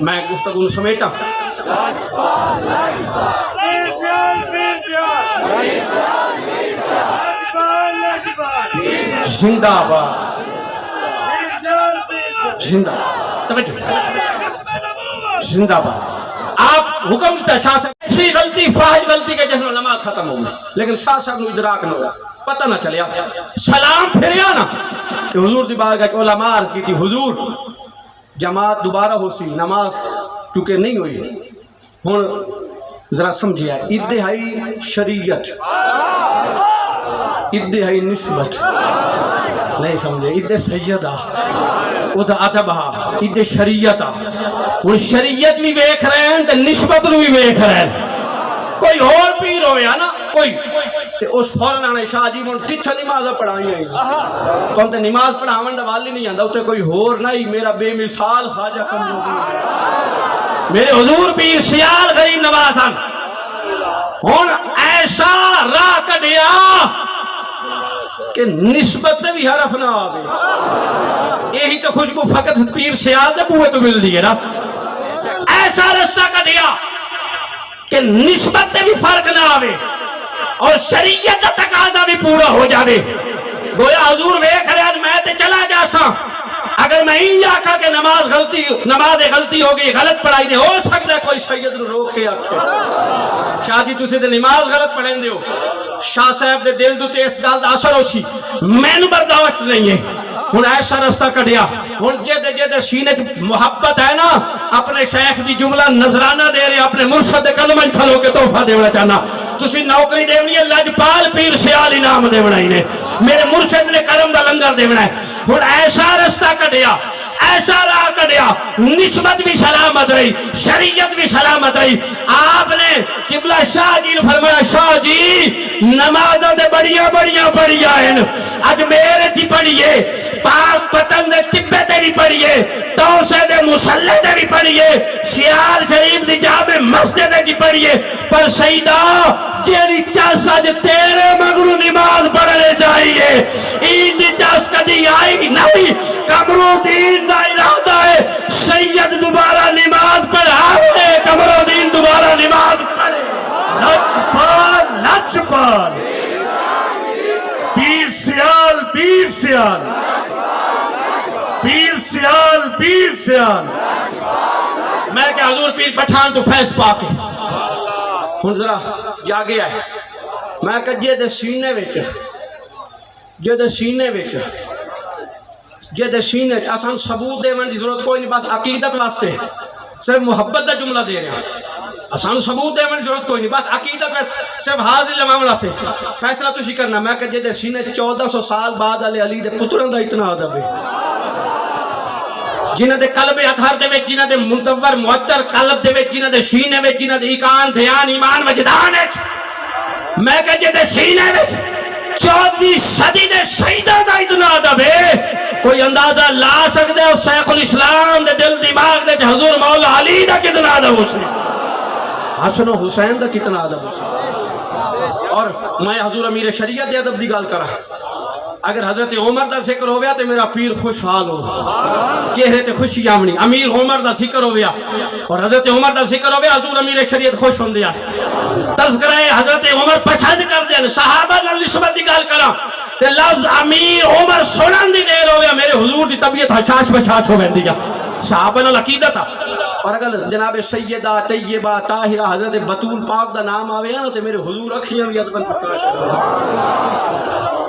میں گفتگو سمیٹا، زندہ آباد، زندہ زندہ آباد۔ آپ حکم دیتا شاہ صاحب ایسی غلطی فاحش غلطی کے جس میں نماز ختم ہو گئی، لیکن شاہ صاحب نو ادراک نہ ہوا، پتہ نہ چلیا، سلام پھریا نا کہ حضور دی بارگاہ کے علماء عرض کی تھی حضور جماعت دوبارہ ہو سی، نماز چونکہ نہیں ہوئی، ہن ذرا سمجھیا ادعائی شریعت ادعائی نسبت نہیں سمجھے، ادعا سیدہ ادھا ادبہ ادعا شریعت، ہن شریعت بھی ویکھ رہے ہیں تے نسبت نو بھی ویکھ رہے ہیں، کوئی اور پیر ہویا نا کوئی تے اس فوراً آنے شاہ جی من کچھا نماز پڑھائی آئی تو ہم تے نماز پڑھاون دا والی نہیں آندا تے کوئی اور نہیں، میرا بے مثال خواجہ کمزوری میرے حضور پیر سیال غریب نواز ہن، ہن ایسا راہ کڈیا کہ نسبت بھی حرف نہ آگے، یہی تو خوشبو فقط پیر سیال دے بوئے تو مل دیئے نا، ایسا رستہ کڈیا کہ نسبت بھی فرق نہ آوے اور شریعت تقاضا بھی پورا ہو جاوے، گویا حضور ویکھ رہے ہیں میں تے چلا جاسا، اگر میں ہی آکھا کہ نماز غلطی ہو گئی، غلط پڑھائی دے، ہو سکتا ہے کوئی سید نو روک کے آکھے شاہ جی تسی تے نماز غلط پڑھیں دے ہو، شاہ صاحب دے دل دو تے اس گل دا اثر ہو سی، میں نو برداشت نہیں ہے، ہن ایسا رستہ کڈیا، ہن جے سینے محبت ہے نا، اپنے شیخ دی جملہ نظرانہ دے رہے، اپنے مرشد قدم کھلو کے تحفہ دیونا چاہنا، تسی نوکری دیونی ہے لجپال پیر سیال انعام دیونا ہی نے، میرے مرشد نے کرم دا لنگر دیونا ہے، ہن ایسا رستہ کڈیا، ایسا راہ کڈیا، نسبت بھی سلامت رہی، شریعت بھی سلامت رہی، آپ نے قبلہ شاہ جی نے فرمایا شاہ جی نمازوں دے بڑیاں ہیں، اج میرے جی پڑھیے، پاک پتن دے تبے تے بھی پڑھیے، توسے دے مسلح تے بھی پڑھیے، سیال شریف دی جامع مسجد جی پڑھیے، پر سیدہ جیڑی چاس آج تیرے مگرو نماز پڑھنے چاہیے، این دی چاس کدی آئی نہیں، قمرو دین دا ارادہ ہے سید دوبارہ نماز پڑھاوے، قمرو دین دوبارہ نماز پڑھے، لجپال پیر سیال، میں کہ حضور پیر پٹھان تو فیض پاکے ہن ذرا جاگے آئے، میں کہ جے دے سینے وچ آسان ثبوت دے من دی ضرورت کوئی نہیں، بس عقیدت واسطے صرف محبت دا جملہ دے رہے ہیں، آسان ثبوت دے من دی ضرورت کوئی نہیں، بس عقیدت واسطے صرف حاضر معاملہ سے فیصلہ تسی کرنا، میں کہ جے دے سینے 1400 سال بعد علی دے پتران دا اتنا ادب ہے، جنہ دے قلب اطہر دے وچ، جنہ دے منتور معطر قلب دے وچ، جنہ دے سینے وچ، جنہ دے ایقان دھیان ایمان وجدان وچ، میں کہ جے دے سینے وچ 14ویں صدی دے شہیداں دا اتنا ادب ہے، کوئی اندازہ لا سکتے ہو شیخ الاسلام دے دل دماغ دے حضور مولا علی دا کتنا ادب ہو سی، حسن و حسین دا کتنا ادب ہو سی، اور میں حضور امیر شریعت دے ادب دی گل کرا، اگر حضرت عمر دا ذکر ہو گیا تو میرا پیر خوشحال ہو، چہرے تے خوشی آمنی. امیر عمر دا ذکر ہو گیا اور حضرت عمر دا ذکر ہو گیا، حضور امیر شریعت خوش ہوں دیا. تذکرہ حضرت عمر پسند کر دیا. صحابہ نال نسبت دی گل کراں تے لفظ امیر عمر سنن دی دیر ہو گیا میرے حضور دی طبیعت حشاش بشاش ہو ویندی ہے. صحابہ نال عقیدت آ. اور اگر جناب سیدہ طیبہ طاہرہ حضرت بطول پاک دا نام آوے نا تے میرے حضور اکھیاں وی ادبن پرکاش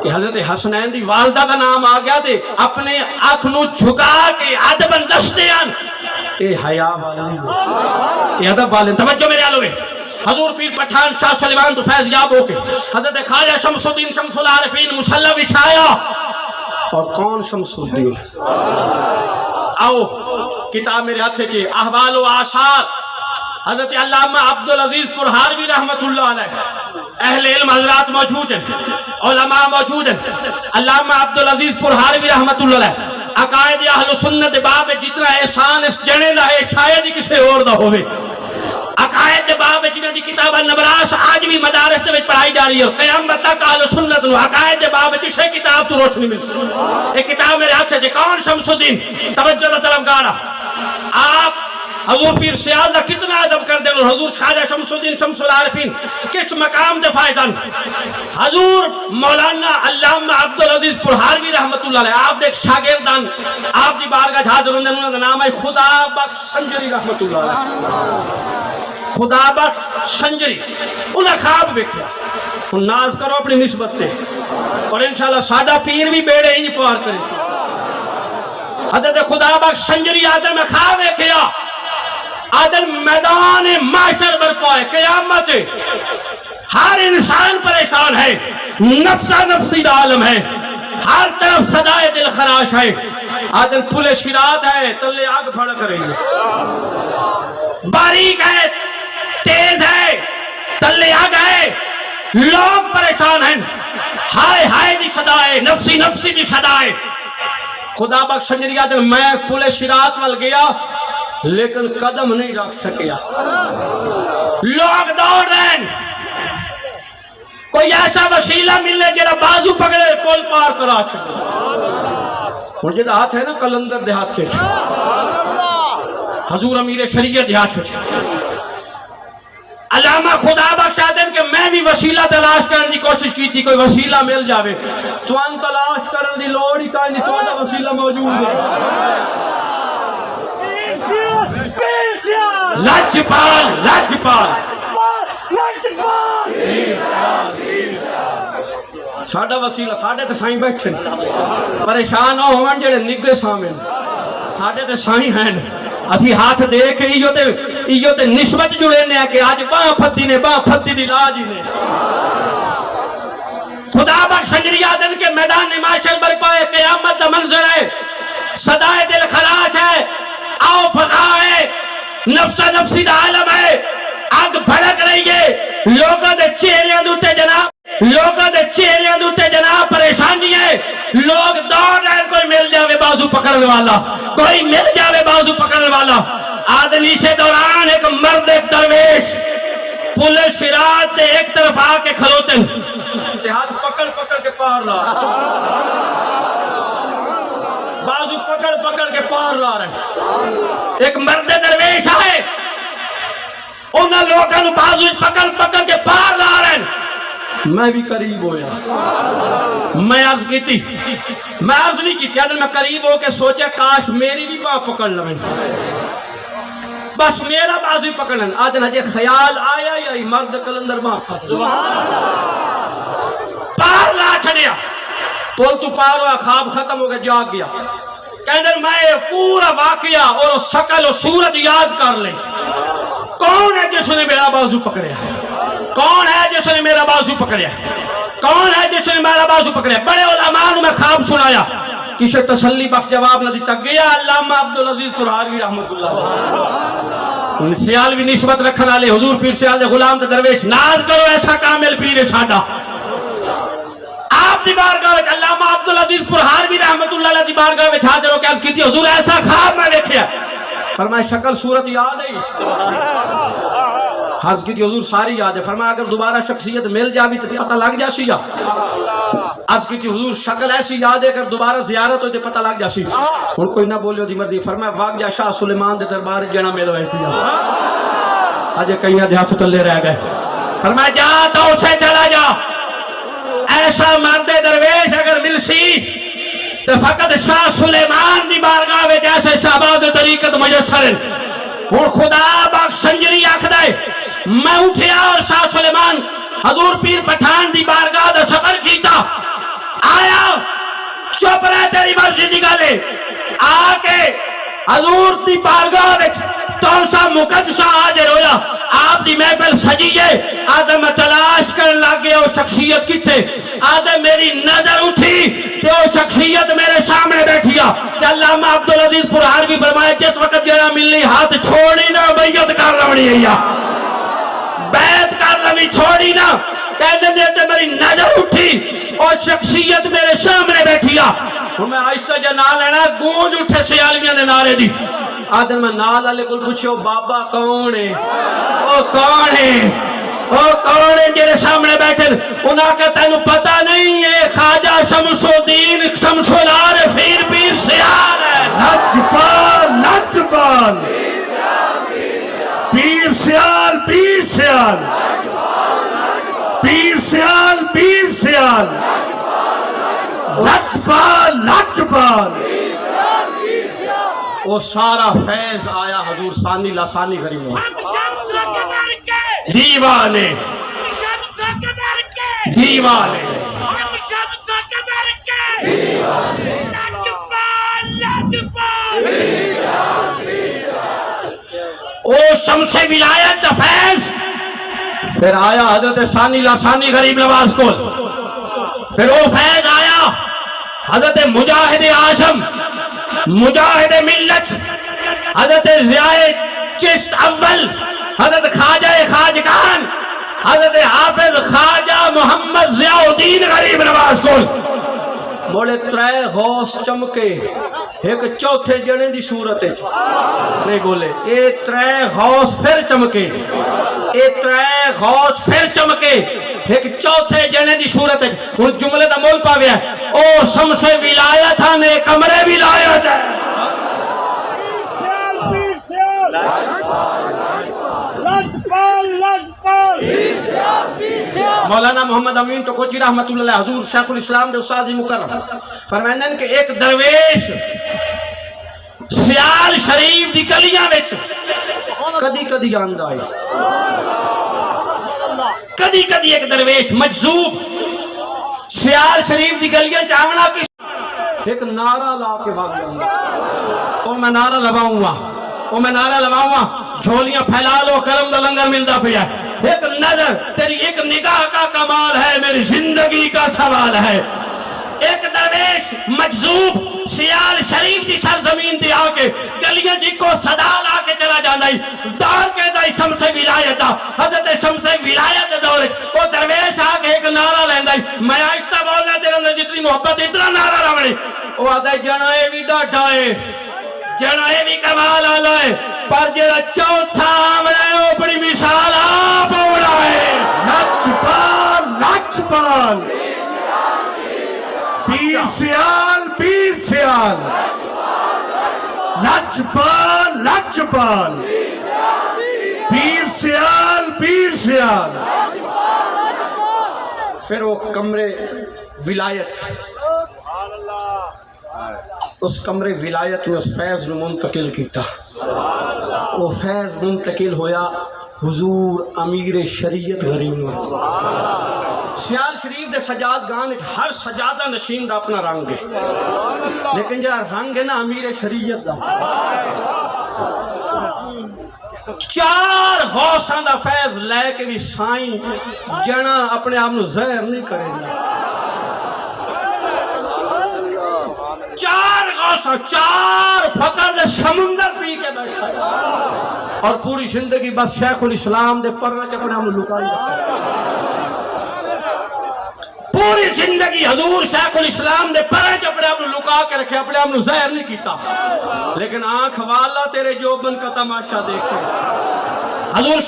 کہ حضرت حسنین دی والدہ دا نام آ گیا تے اپنے آنکھ نو جھکا کے ادبن دستے ہیں. اے حیا والے، اے ادب والے. توجہ میرے آلوے. حضور پیر پٹھان شاہ سلیمان تو فیض یاب ہو کے حضرت خواجہ شمس الدین شمس العارفین مصلی بچھایا. اور کون شمس الدین؟ آؤ کتاب میرے ہاتھ چے احوال و آثار حضرت علامہ عبدالعزیز پرہاروی رحمت اللہ علیہ. اہل علم حضرات موجود ہیں، علماء موجود ہیں. علامہ عبدالعزیز پرہاروی رحمت اللہ علیہ عقائد اہل سنت باب جتنا احسان اس جنے دا ہے شاید ہی کسے اور دا ہوئے. عقائد باب جنہ دی کتاب نبراس آج بھی مدارس دے وچ پڑھائی جا رہی ہے. قیامت تک اہل سنت نو عقائد باب جسے کتاب تو روشنی ملتی. ایک کتاب میرے ہاتھ سے کون شمس الدین. توجہ طلبگارا، آپ حضور پیر سیال دا کتنا ادب کر دیں اور حضور خواجہ شمس الدین شمس العارفین کس مقام دے فائدان. حضور مولانا علامہ عبدالعزیز پرہاروی رحمت اللہ علیہ آپ دے ایک شاگردان آپ دی بارگاہ حاضر ہوندے انہاں دا نام ہے خدا بخش سنجری رحمت اللہ علیہ. خدا بخش سنجری انہاں خواب ویکھیا. ہن ناز کرو اپنی نسبت تے اور انشاءاللہ ساڈا پیر بھی بیڑے انج پار کرے. حضرت خدا بخش سنجری آدم میں خواب ویکھیا. آدم میدان معاشر برپا ہے، قیامت ہر انسان پریشان ہے، نفسا نفسی دا عالم ہے، ہر طرف صدائے دل خراش ہے. آدم پل شرات ہے، تلے آگ بھڑک رہی ہے، باریک ہے، تیز ہے، تلے آگ ہے، لوگ پریشان ہیں. ہائے ہائے دی صدائے، نفسی نفسی دی صدائے. خدا بخش سنجری آدم میں پل شرات وال گیا لیکن قدم نہیں رکھ سکیا. لوگ دوڑ رہے ہیں، کوئی ایسا وسیلہ ملے جرا بازو پکڑے پل پار کرا چھوڑے. مجھے دا ہاتھ ہے نا کلندر دے ہاتھ سے حضور امیر شریعت دے ہاتھ سے. علامہ خدا بخش آدم کہ میں بھی وسیلہ تلاش کرنے دی کوشش کی تھی، کوئی وسیلہ مل جاوے. توان تلاش کرنے دی لوڑ ہی کہیں نہیں، توان وسیلہ موجود ہے. لاجپال لاجپال ساڈا وسیلہ ساڈے تے سائیں بیٹھے پریشان نہ ہون جڑے نگے سامنے ساڈے تے سائیں ہیں. اسی ہاتھ دے کے ایو تے نسبت جڑے نے کہ آج باں پھدی نے باں پھدی دی لاج نے. خدا بخش سنجری آدم کے میدان معاشر برپا ہے، قیامت دا منظر ہے، صدائے دل خراش ہے، آؤ فضا ہے، نفسا نفسی دا عالم ہے، آگ بھڑک رہی ہے. لوگوں دے چہریاں دوتے جناب، لوگوں دے چہریاں دوتے جناب پریشانی ہے. لوگ دوڑ رہے، کوئی مل جاوے بازو پکڑنے والا، کوئی مل جاوے بازو پکڑنے والا. آدمی سے دوران ایک مرد ایک درویش پل صراط دے ایک طرف آ کے کھلوتے ہیں، ہاتھ پکڑ پکڑ کے پار لا، بازو پکڑ پکڑ کے پار لا رہے. ایک مرد درویش آئے، انہاں لوگاں نو بازو پکڑ پکڑ کے پار لا رہے ہیں. میں بھی قریب ہویا، میں عرض کی تھی، میں عرض نہیں کی تھی، اگر میں قریب ہو کے سوچے کاش میری بھی باں پکڑ لیں، بس میرا بازو پکڑ لیں. آج نجے خیال آیا یا مرد کلندر باں پار لا چھڑیا. پول تو پار ہوا، خواب ختم ہو گیا، جاگ گیا. کہندر میں پورا واقعہ اور شکل و صورت یاد کر لیں. کون ہے جس نے میرا بازو پکڑیا؟ کون ہے جس نے میرا بازو پکڑیا؟ کون ہے جس نے میرا بازو پکڑیا؟ بڑے علماء نے میں خواب سنایا، کسی تسلی بخش جواب نہ دیتا. گیا علامہ عبدالعزیز پرہاروی رحمت اللہ سیال بھی نسبت رکھنا لے حضور پیر سیال دے غلام دے درویش. ناز کرو ایسا کامل پیر ساڈا. آپ دی بارگاہ وچ علامہ عبدالعزیز پرہاروی رحمت اللہ علیہ دی بارگاہ وچ حاضر ہو کے عرض کیتی، حضور ایسا خواب میں دیکھیا. فرمایا شکل صورت یاد ہے؟ عرض کی حضور ساری یاد ہے. فرمایا اگر دوبارہ شخصیت مل جاوی تو پتہ لگ جا سیا. آج کی حضور شکل ایسی یاد ہے کر دوبارہ زیارت ہوتے پتہ لگ جاسی ہن کوئی نہ بولیو دی مردی فرمایا واقعہ شاہ سلیمان دے دربار جنا میلو ایسی آج کہیں دے ہاتھ تلے رہ گئے فرمایا جا تو اسے چلا جا ایسا مرد درویش اگر ملسی تو فقط شاہ سلیمان دی بارگاہ میں جیسے شہباز طریقت مجسر اور خدا باق سنجری آکھ دے میں اٹھیا اور شاہ سلیمان حضور پیر پٹھان دی بارگاہ دا سفر کیتا آیا چپ رہے تیری مرضی دی گالے آکے حضور دی بارگاہ وچ تونسا مقدسہ حاضر ہویا آپ دی محفل سجیے آدم تلاش کر لگے وہ شخصیت کی تھے آدم میری نظر اٹھی تے وہ شخصیت میرے سامنے بیٹھیا کہ علامہ عبدالعزیز پرہانوی فرمائے جس وقت جڑا ملی ہاتھ چھوڑی نہ بیعت کر لوڑی ہے بیعت کر لوڑی چھوڑی نہ کہنے دیتے میری نظر اٹھی اور شخصیت میرے سامنے بیٹھیا میں آئیسا جا نال لینا گونج اٹھے سیالیاں دے نارے دی آدم میں نال آلے کل پوچھو بابا کون ہے او کون ہے او کون ہے جیرے سامنے بیٹھے انہاں کا تینو پتہ نہیں ہے خواجہ شمس الدین شمس العارفین پیر سیال ہے لجپال لجپال پیر سیال پیر سیال پیر سیال پیر سیال لجپال لجپال وہ سارا فیض آیا حضور ثانی لسانی غریب میں دیوانے دیوانے او شمس ولایت فیض پھر آیا حضرت ثانی لسانی غریب نواز کو پھر وہ فیض آیا حضرت مجاہد اعظم مجاہد ملت حضرت ضیاء چشت اول حضرت خواجہ خواجگان حضرت حافظ خواجہ محمد ضیاء الدین غریب نواز کو بولے ترے غوث چمکے ایک چوتھے جنے دی صورت ہے نہیں بولے اے ترے غوث پھر چمکے اے ترے غوث پھر چمکے ایک چوتھے جنے دی صورت ہے ان جملے دا مول پا گیا او شمس ولایت ہانے کمرے ولایت ہے مولانا محمد امین تو کوچی رحمت اللہ حضور شیخ الاسلام دے استاذ مکرم فرمائندن کہ ایک درویش سیال شریف دی گلیاں وچ کدی کدی آندا ہے کدی کدی ایک درویش مجذوب سیال شریف دی گلیاں چاونا کی ایک نعرہ لا کے بھاگ جاؤں او میں نعرہ لگاؤں گا او میں نعرہ لگاؤں گا جھولیاں پھیلا لو کرم دا لنگر ملتا پیا ایک نظر تیری ایک نگاہ کا کمال ہے میری زندگی کا سوال ہے ایک درویش مجذوب سیال شریف دی سرزمین دی آکے گلیاں جی کو صدا لا کے چلا جانا ہی دار کے دائی شمس ولایت حضرت شمس ولایت دور وہ درویش آکے ایک نعرہ لیندہ ہی میں آئستہ بولنا تیرا نے جتنی محبت اتنا نعرہ رہنے وہ آدھے جنائے بھی ڈاٹا ہے جنائے بھی کمال آلہ ہے پر جڑا چوتھا آمنا ہے وہ بڑی مثال آپ اوڑا ہے لجپال لجپال پیر سیال پیر سیال لجپال لجپال پیر سیال پیر سیال پھر وہ کمرے ولایت اس کمرے ولایت میں اس فیض نے منتقل کیتا وہ فیض منتقل ہویا حضور امیر شریعت غریب میں سیال شریف دے سجاد گان ہر سجادہ نشین دا اپنا رنگ ہے لیکن جہاں رنگ ہے نا امیر شریعت دا چار غوثاں دا فیض لے کے بھی سائیں جنا اپنے آپ نو زہر نہیں کرے گا چار غوثاں چار فقر سمندر پی کے بیٹھا ہے اور پوری زندگی بس شیخ الاسلام دے پر اپنے آپ نو لکائی رکھا پوری زندگی حضور شیخ الاسلام دے پرج اپنے آپ لکا کے رکھے اپنے آپ ظاہر نہیں کیتا لیکن آنکھ والا تیرے جوبن کا تماشا دیکھے حضور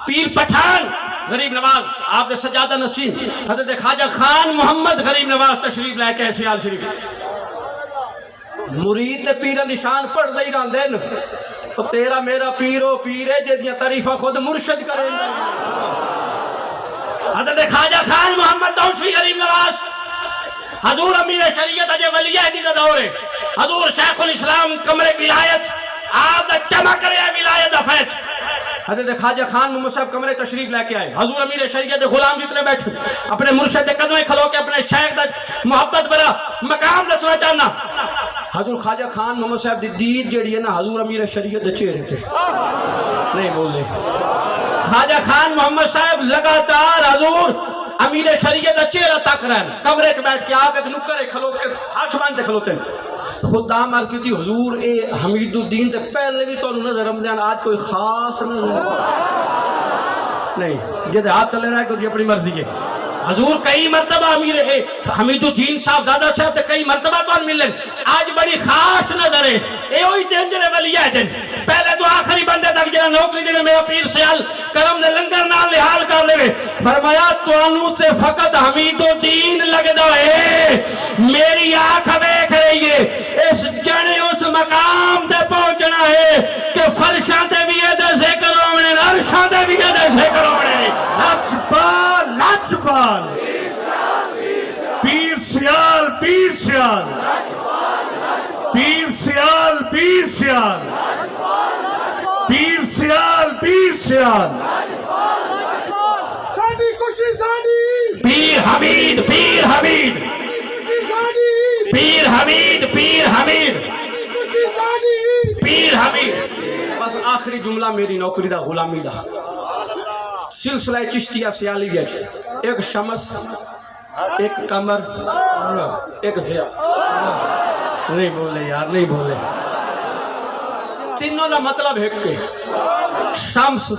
پیر پٹھان غریب نواز آپ کے سجادہ نشین حضرت خواجہ خان محمد غریب نواز تشریف لے کے سیال شریف مرید پیران دی شان پڑھ دے ہی رہندے ن تو تیرا میرا پیرو پیرے جیدیاں تعریفہ خود مرشد کریں گے حضرت خواجہ خان محمد توفی غریب نواز حضور امیر شریعت اجے ولی عہدی دا دور ہے حضور شیخ الاسلام کمرے ولایت آپ دا چمک رہے ولایت دا فیض حضرت خواجہ خان محمد صاحب کمرے تشریف لے کے آئے حضور امیر شریعت دے غلام جتنے بیٹھے اپنے مرشد دے قدمیں کھلو کے اپنے شیخ دا محبت برا مقام دسنا چاہنا حضور خواجہ خان محمد صاحب دی دید جڑی ہے نا حضور امیر شریعت دے چہرے تھے نہیں بولے خواجہ خان محمد صاحب لگاتار حضور امیر شریعت دا چہرہ تک رہن کمرے چ بیٹھ کے آپ ایک نکر کھلو کے ہاتھ باندھ کے کھلوتے ہیں خود دام عرض کی تھی حضور اے حمید الدین تے پہلے بھی تو نظر رمضان آج کوئی خاص نظر نہیں جدے ہاتھ تلے رہا ہے کہ اپنی مرضی ہے حضور کئی مرتبہ امیر حمید الدین صاحب دادا صاحب تے کئی مرتبہ تو ملن آج بڑی خاص نظر ہے اے ہوئی تے انجلے ولی ہے دن پہلے تو آخری بندے تک جنہا نوکری دے میرا پیر سیال کرم نے لنگر نال لحال کر لے فرمایا توانو سے فقط حمید الدین لگدا ہے میری آنکھ دیکھ رہی ہے اس جنے اس مقام تے پہنچنا ہے کہ فرشاں تے بھی یہ دے ذکر ہونے عرشاں تے بھی یہ دے ذکر ہونے لاجپال لاجپال پیر سیال پیر سیال پیر سیال پیر سیال پیر سیال پیر سیال ساڈی خوشی ساڈی پیر حمید پیر حمید خوشی ساڈی پیر حمید پیر حمید خوشی ساڈی پیر حمید بس آخری جملہ میری نوکری دا غلامی دا سلسلہ چشتیہ سیالی ہے ایک شمس ایک کمر ایک ضیاء نہیں بولے یار نہیں بولے تینوں دا مطلب ہے کہ شمس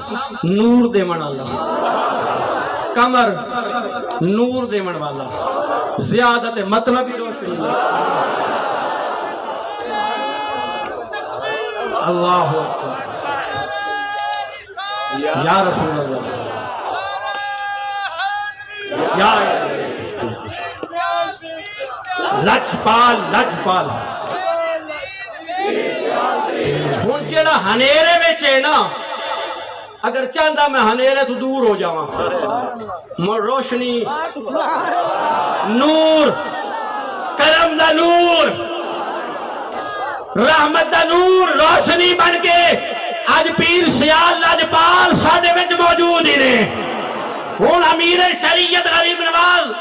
نور دیمن والا کمر نور دیمن والا زیادت مطلب ہی روشنی اللہ اکبر یا رسول اللہ یا لجپال لجپال ہن جڑا ہنیرے وچ ہے نا اگر چاہتا میں ہنیرے تو دور ہو جاواں روشنی نور کرم دا نور رحمت دا نور روشنی بن کے آج پیر سیال لجپال ساڈے وچ موجود ہی نے ہن امیر شریعت غریب نواز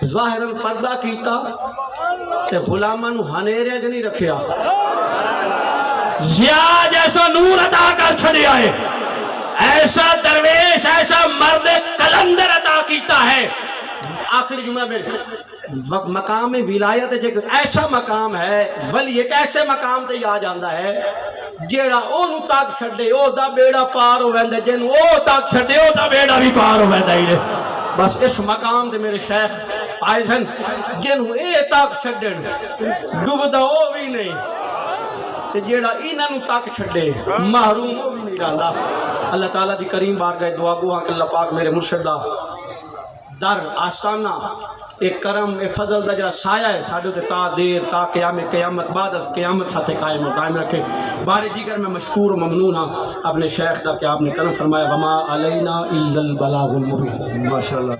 ظاہر پردہ کیتا تے غلاماں نو ہنیرے چ نہیں رکھیا ضیاء جیسا نور عطا کر چھڑیا ہے ایسا درویش ایسا مرد کلندر عطا کیتا ہے آخری جملہ میرے مقام ولایت ایسا مقام ہے ولی ایک ایسے مقام تے آ جاندہ ہے جیڑا اونوں تک چھڈے او دا بیڑا پار ہو ویندا جن او تک چھڈے او دا بیڑا بھی پار ہو ویندا ہی بس اس مقام تے میرے شیخ فائز ہیں جن اے تک چھڈن ڈوبدا او بھی نہیں تے جیڑا انہاں نوں تک چھڈے محروم او بھی نہیں رہندا اللہ تعالیٰ دی کریم بارگاہ دعا گو ہاں کہ اللہ پاک میرے مرشد دا در آستانہ ایک کرم ایک فضل دا جڑا سایہ ہے ساڈے تے تا دیر تا قیامت بعد از قیامت ساتھ قائم رکھے بارے دیگر میں مشکور و ممنون ہاں اپنے شیخ دا کہ آپ نے کرم فرمایا وما علینا الا البلاغ المبین ماشاءاللہ